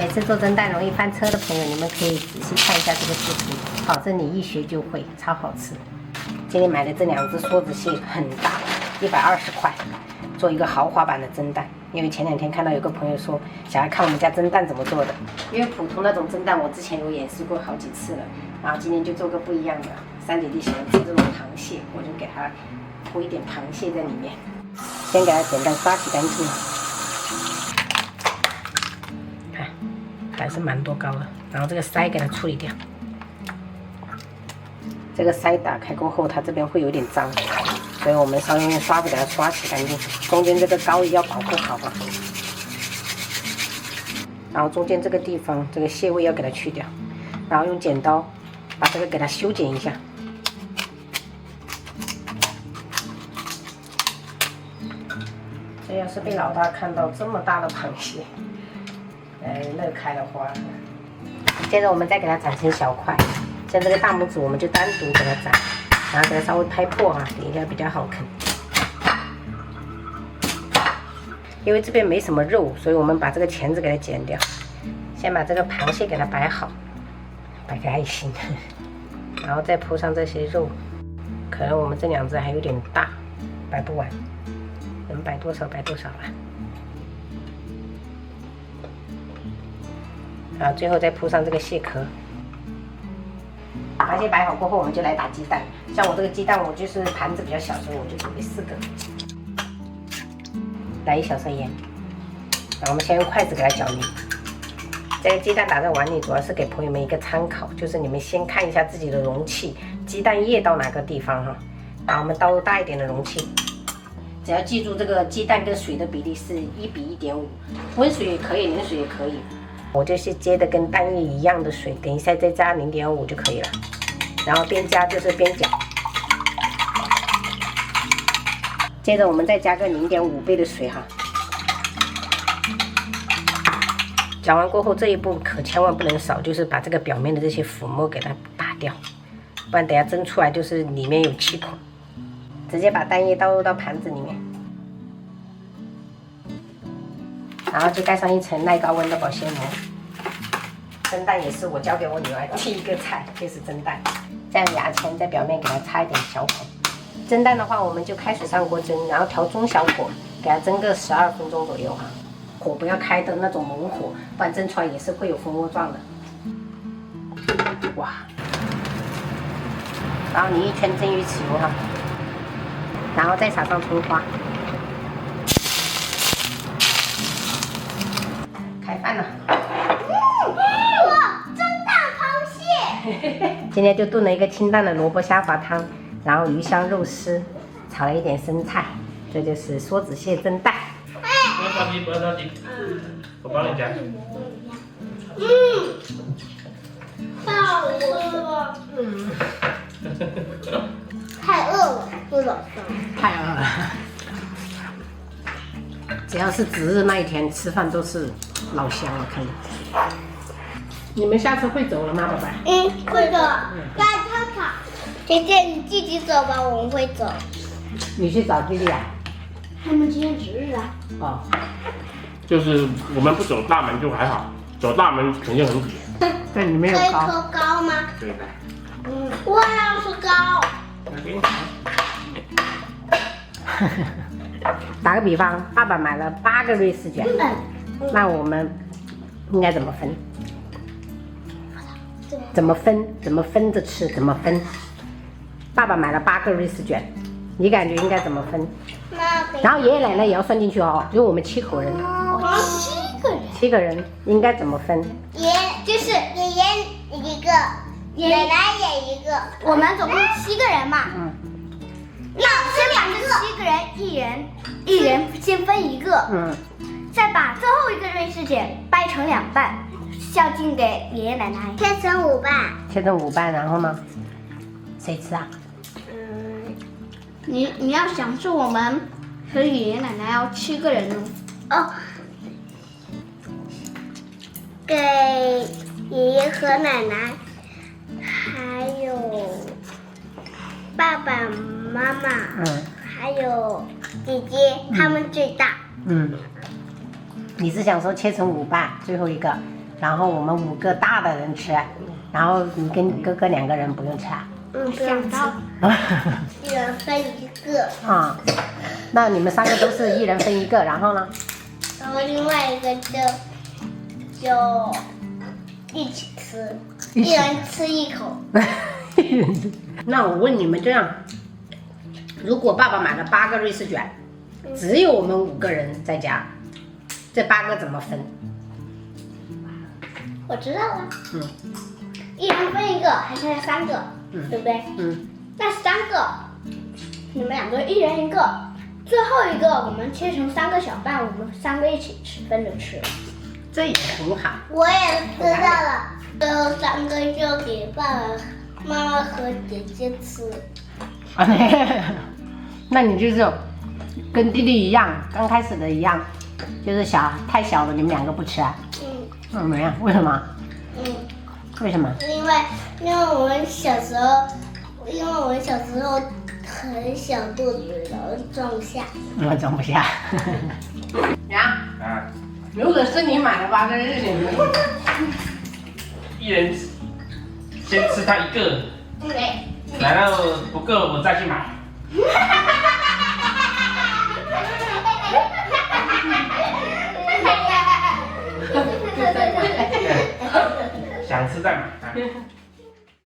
每次做蒸蛋容易翻车的朋友，你们可以仔细看一下这个视频，保证你一学就会，超好吃。今天买的这2只梭子蟹很大，120块，做一个豪华版的蒸蛋。因为前2天看到有个朋友说想要看我们家蒸蛋怎么做的，因为普通那种蒸蛋我之前有演示过好几次了，然后今天就做个不一样的。3姐弟喜欢吃这种螃蟹，我就给它铺一点螃蟹在里面，先给它简单刷洗干净。看，还是蛮多膏的。然后这个腮给它处理掉。这个腮打开过后，它这边会有点脏，所以我们稍微用刷子给它刷洗干净。中间这个膏要保护好啊。然后中间这个地方，这个蟹味要给它去掉，然后用剪刀把这个给它修剪一下。这要是被老大看到这么大的螃蟹，乐开了花。接着我们再给它斩成小块，像这个大拇指我们就单独给它斩，然后给它稍微拍破哈，应该比较好啃。因为这边没什么肉，所以我们把这个钳子给它剪掉。先把这个螃蟹给它摆好，摆个爱心，然后再铺上这些肉。可能我们这2只还有点大，摆不完，能摆多少摆多少吧。然后最后再铺上这个蟹壳。螃蟹摆好过后，我们就来打鸡蛋。像我这个鸡蛋，我就是盘子比较小，所以我就准备4个。来1小勺盐，然后我们先用筷子给它搅匀。这个鸡蛋打在碗里，主要是给朋友们一个参考，就是你们先看一下自己的容器，鸡蛋液到哪个地方哈。然后我们倒入大一点的容器，只要记住这个鸡蛋跟水的比例是1比1.5，温水也可以，冷水也可以。我就是接的跟蛋液一样的水，等一下再加0.5就可以了。然后边加就是边搅。接着我们再加个0.5倍的水哈。搅完过后，这一步可千万不能少，就是把这个表面的这些浮沫给它打掉，不然等下蒸出来就是里面有气孔。直接把蛋液倒入到盘子里面，然后就盖上一层耐高温的保鲜膜。蒸蛋也是我教给我女儿第一个菜，就是蒸蛋。这样牙签在表面给它擦一点小孔。蒸蛋的话，我们就开水上锅蒸，然后调中小火，给它蒸个12分钟左右哈。火不要开的那种猛火，不然蒸出来也是会有蜂窝状的。哇！然后你一圈蒸鱼豉油哈，然后再撒上葱花。开饭了。蒸蛋螃蟹。今天就炖了一个清淡的萝卜虾滑汤，然后鱼香肉丝，炒了一点生菜，这就是梭子蟹蒸蛋。不要着急，不要着急，我帮你夹。太好吃了。太饿了，不早上。太饿了。只要是值日那一天吃饭都是老香了，看着。你们下次会走了吗，宝贝？会的。来，泡泡。姐姐，你自己走吧，我们会走。你去找弟弟啊？他们今天值日啊。哦。就是我们不走大门就还好，走大门肯定很挤。对，你没有高。可以扣高吗？对。我要是高。来给你。打个比方，爸爸买了8个瑞士卷，那我们应该怎么分？怎么分？怎么分着吃？怎么分？爸爸买了8个瑞士卷，你感觉应该怎么分？然后爷爷奶奶也要算进去哦，因为我们7口人。7个人。 7个人应该怎么分？就是爷爷一个，奶奶也一个，我们总共7个人嘛。那先把这7个人，一人先分1个。再把最后一个瑞士卷掰成2半，孝敬给爷爷奶奶。切成5瓣。切成5瓣，然后呢？谁吃啊？你要想是我们和爷爷奶奶要7个人哦。给爷爷和奶奶，还有爸爸妈妈，还有姐姐，他们最大。你是想说切成5瓣，最后一个然后我们5个大的人吃，然后你跟你哥哥2个人不用吃啊？想到一人分一个。啊，那你们3个都是一人分1个，然后呢？然后另外一个就一起吃，一人吃1口。那我问你们这样，如果爸爸买了8个瑞士卷，只有我们5个人在家，这8个怎么分？我知道了。一人分1个，还剩下3个，对不对？那3个，你们2个一人1个，最后一个我们切成3个小瓣，我们3个一起吃，分着吃。这也很好。我也知道了，最后3个就给爸爸妈妈和姐姐吃。那你就是跟弟弟一样，刚开始的一样，就是太小了，你们2个不吃啊？没有，为什么？为什么？因为我们小时候，很小肚子，然后装不下。装不下。呀？如果是你买了8个瑞士卷，一人先吃他1个，对。然后不够我再去买。想吃再买。